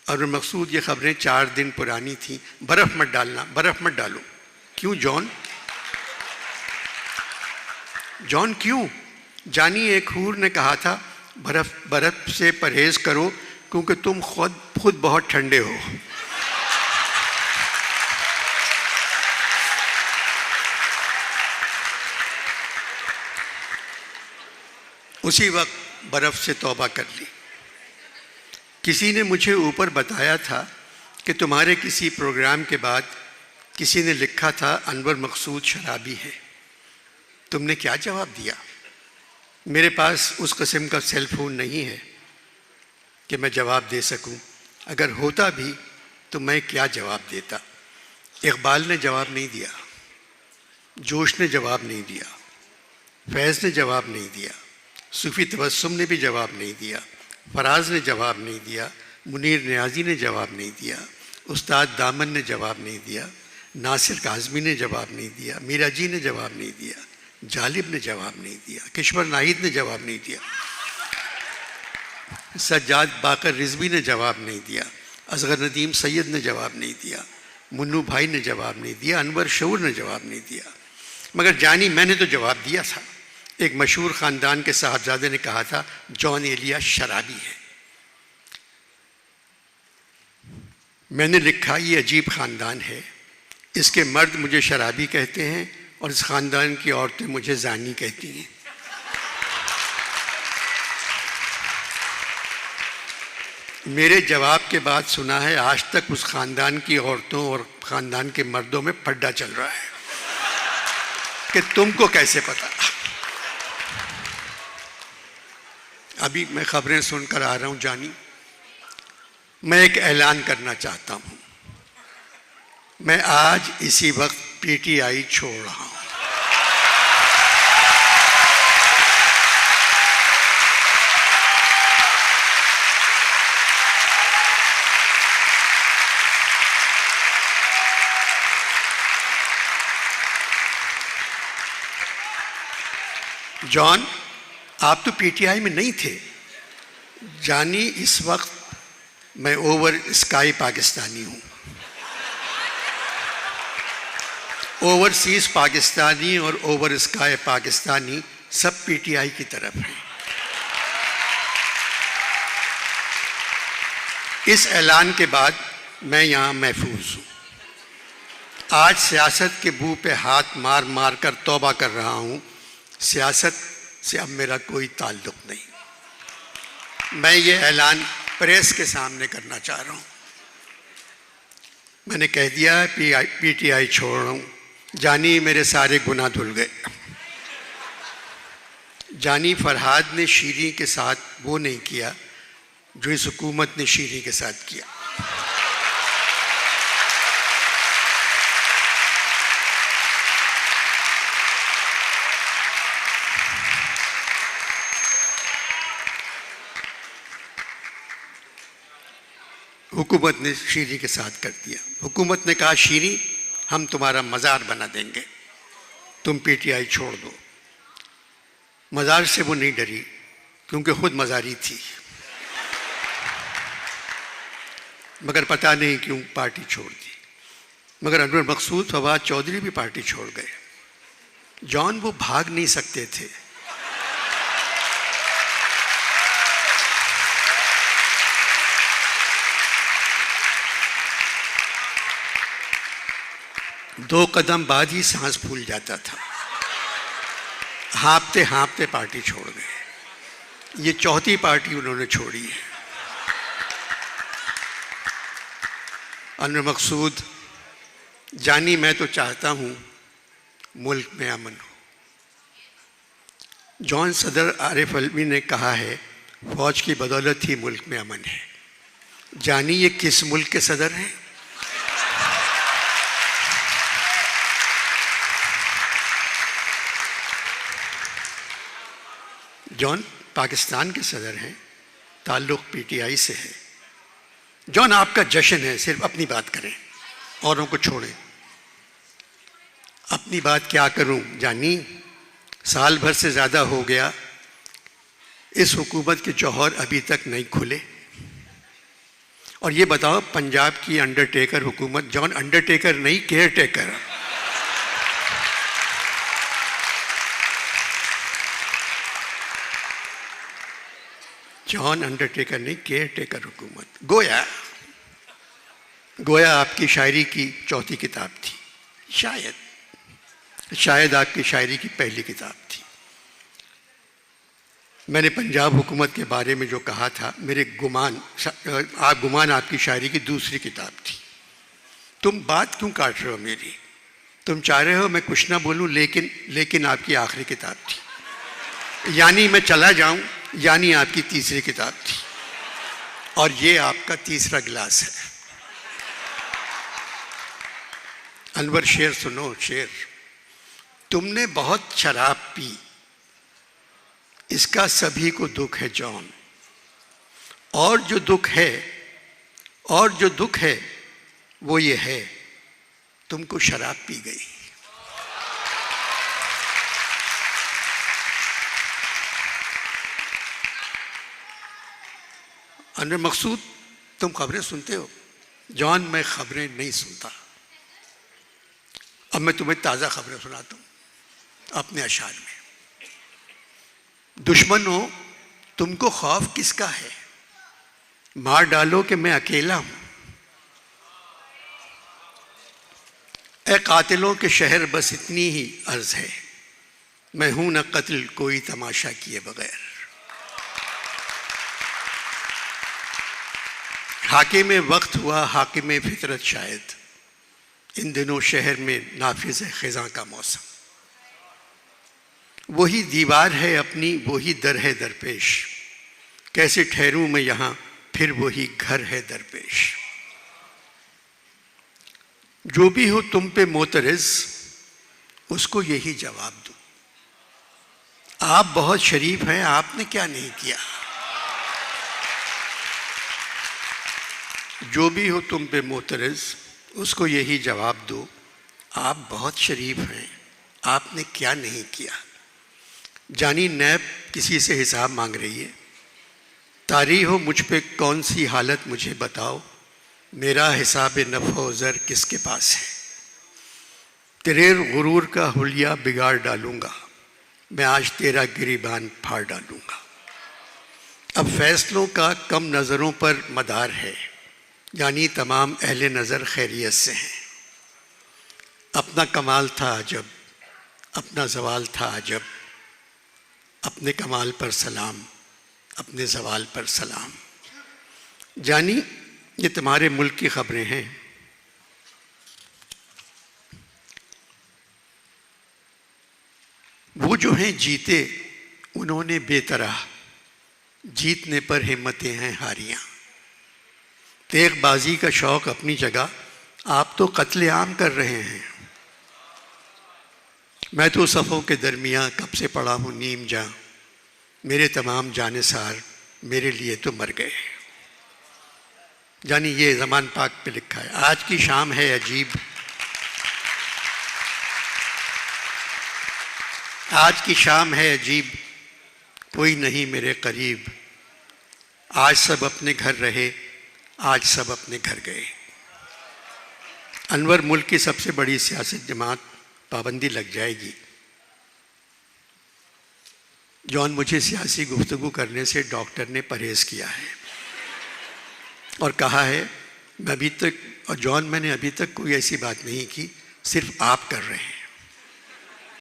और मकसूद ये खबरें 4 दिन पुरानी थी। बर्फ़ मत डालना, बर्फ़ मत डालो। क्यों जॉन? जॉन क्यों? जानी एक हूर ने कहा था बर्फ़ से परहेज़ करो क्योंकि तुम खुद बहुत ठंडे हो। उसी वक्त बर्फ़ से तौबा कर ली। किसी ने मुझे ऊपर बताया था कि तुम्हारे किसी प्रोग्राम के बाद किसी ने लिखा था अनवर मकसूद शराबी है। तुमने क्या जवाब दिया? मेरे पास उस किस्म का सेल फोन नहीं है कि मैं जवाब दे सकूं। अगर होता भी तो मैं क्या जवाब देता? इकबाल ने जवाब नहीं दिया, जोश ने जवाब नहीं दिया, फैज़ ने जवाब नहीं दिया, सूफ़ी तबस्सुम ने भी जवाब नहीं दिया, फराज ने जवाब नहीं दिया, मुनीर नियाज़ी ने जवाब नहीं दिया, उस्ताद दामन ने जवाब नहीं दिया, नासिर काज़मी ने जवाब नहीं दिया, मीरा जी ने जवाब नहीं दिया, जालिब ने जवाब नहीं दिया, किश्वर नाहिद ने जवाब नहीं दिया, सज्जाद बाकर रिजवी ने जवाब नहीं दिया, असगर नदीम सैयद ने जवाब नहीं दिया, मुन्नू भाई ने जवाब नहीं दिया, अनवर शऊर ने जवाब नहीं दिया। मगर जानी मैंने तो जवाब दिया था। एक मशहूर ख़ानदान के साहबजादे ने कहा था जॉन एलिया शराबी है। मैंने लिखा ये अजीब ख़ानदान है, इसके मर्द मुझे शराबी कहते हैं और इस ख़ानदान की औरतें मुझे जानी कहती हैं। मेरे जवाब के बाद सुना है आज तक उस ख़ानदान की औरतों और ख़ानदान के मर्दों में फड्डा चल रहा है कि तुमको कैसे पता। अभी मैं खबरें सुनकर आ रहा हूं जानी। मैं एक ऐलान करना चाहता हूं। मैं आज इसी वक्त पीटीआई छोड़ रहा हूं। जॉन, आप तो पीटीआई में नहीं थे। जानी, इस वक्त मैं ओवर स्काई पाकिस्तानी हूं। ओवरसीज पाकिस्तानी और ओवर स्काई पाकिस्तानी सब पीटीआई की तरफ हैं। इस ऐलान के बाद मैं यहां महफूज हूं। आज सियासत के मुंह पे हाथ मार मार कर तौबा कर रहा हूं। सियासत से अब मेरा कोई ताल्लुक नहीं। मैं ये ऐलान प्रेस के सामने करना चाह रहा हूँ। मैंने कह दिया पीटीआई छोड़ रहा हूँ। जानी, मेरे सारे गुनाह धुल गए। जानी, फरहाद ने शीरी के साथ वो नहीं किया जो इस हुकूमत ने शीरी के साथ किया। हुकूमत ने शीरी के साथ कर दिया। हुकूमत ने कहा शीरी, हम तुम्हारा मज़ार बना देंगे, तुम पीटीआई छोड़ दो। मज़ार से वो नहीं डरी क्योंकि खुद मज़ारी थी। मगर पता नहीं क्यों पार्टी छोड़ दी। मगर अनवर मकसूद, फवाद चौधरी भी पार्टी छोड़ गए। जॉन, वो भाग नहीं सकते थे। दो कदम बाद ही सांस फूल जाता था। हाँपते हाँपते पार्टी छोड़ गए। ये चौथी पार्टी उन्होंने छोड़ी है। अनवर मकसूद, जानी, मैं तो चाहता हूँ मुल्क में अमन हो। जॉन, सदर आरिफ अलवी ने कहा है फौज की बदौलत ही मुल्क में अमन है। जानी, ये किस मुल्क के सदर हैं? जॉन पाकिस्तान के सदर हैं, ताल्लुक़ पीटीआई से है। जॉन, आपका जश्न है, सिर्फ अपनी बात करें, औरों को छोड़ें। अपनी बात क्या करूं जानी, साल भर से ज़्यादा हो गया, इस हुकूमत के जौहर अभी तक नहीं खुले। और ये बताओ, पंजाब की अंडरटेकर हुकूमत, जॉन अंडरटेकर नहीं, केयर टेकर। जॉन अंडरटेकर नहीं, केयर टेकर हुकूमत। गोया, गोया आपकी शायरी की चौथी किताब थी, शायद आपकी शायरी की पहली किताब थी। मैंने पंजाब हुकूमत के बारे में जो कहा था, मेरे गुमान आपकी शायरी की दूसरी किताब थी। तुम बात क्यों काट रहे हो मेरी? तुम चाह रहे हो मैं कुछ ना बोलूं, लेकिन आपकी आखिरी किताब थी, यानी मैं चला जाऊं, यानी आपकी तीसरी किताब थी, और ये आपका तीसरा गिलास है। अनवर, शेर सुनो, शेर। तुमने बहुत शराब पी, इसका सभी को दुख है जॉन, और जो दुख है वो ये है, तुमको शराब पी गई। अनवर मकसूद, तुम खबरें सुनते हो? जॉन, मैं खबरें नहीं सुनता। अब मैं तुम्हें ताज़ा खबरें सुनाता हूँ अपने अशार में। दुश्मनों, तुमको खौफ किसका है? मार डालो कि मैं अकेला हूं। ए कातिलों के शहर, बस इतनी ही अर्ज है, मैं हूं न कत्ल कोई तमाशा किए बगैर। हाकिम वक्त हुआ हाकिम फितरत शायद, इन दिनों शहर में नाफिज है खिज़ां का मौसम। वही दीवार है अपनी, वही दर है दरपेश, कैसे ठहरूं मैं यहाँ, फिर वही घर है दरपेश। जो भी हो तुम पे मोतरज़, उसको यही जवाब दो, आप बहुत शरीफ हैं, आपने क्या नहीं किया। जो भी हो तुम पे मोतरज़, उसको यही जवाब दो, आप बहुत शरीफ हैं, आपने क्या नहीं किया। जानी नैब किसी से हिसाब मांग रही है, तारी हो मुझ पे कौन सी हालत मुझे बताओ, मेरा हिसाब नफ़ो ज़र किसके पास है। तेरे गुरूर का हुलिया बिगाड़ डालूंगा, मैं आज तेरा गिरीबान फाड़ डालूंगा। अब फैसलों का कम नज़रों पर मदार है, यानी तमाम अहले नज़र खैरियत से हैं। अपना कमाल था अजब, अपना ज़वाल था अजब, अपने कमाल पर सलाम, अपने ज़वाल पर सलाम। जानी, ये तुम्हारे मुल्क की खबरें हैं। वो जो हैं जीते, उन्होंने बेतरह, जीतने पर हिम्मतें हैं हारियां। तेगबाजी का शौक़ अपनी जगह, आप तो कत्ले आम कर रहे हैं। मैं तो सफ़ों के दरमियाँ कब से पड़ा हूँ नीम जां, मेरे तमाम जानिसार मेरे लिए तो मर गए। यानी ये ज़मान पाक पे लिखा है। आज की शाम है अजीब, आज की शाम है अजीब, कोई नहीं मेरे करीब। आज सब अपने घर रहे, आज सब अपने घर गए। अनवर, मुल्क की सबसे बड़ी सियासी जमात, पाबंदी लग जाएगी। जॉन, मुझे सियासी गुफ्तगू करने से डॉक्टर ने परहेज़ किया है और कहा है, मैं अभी तक, और जॉन मैंने अभी तक कोई ऐसी बात नहीं की, सिर्फ आप कर रहे हैं।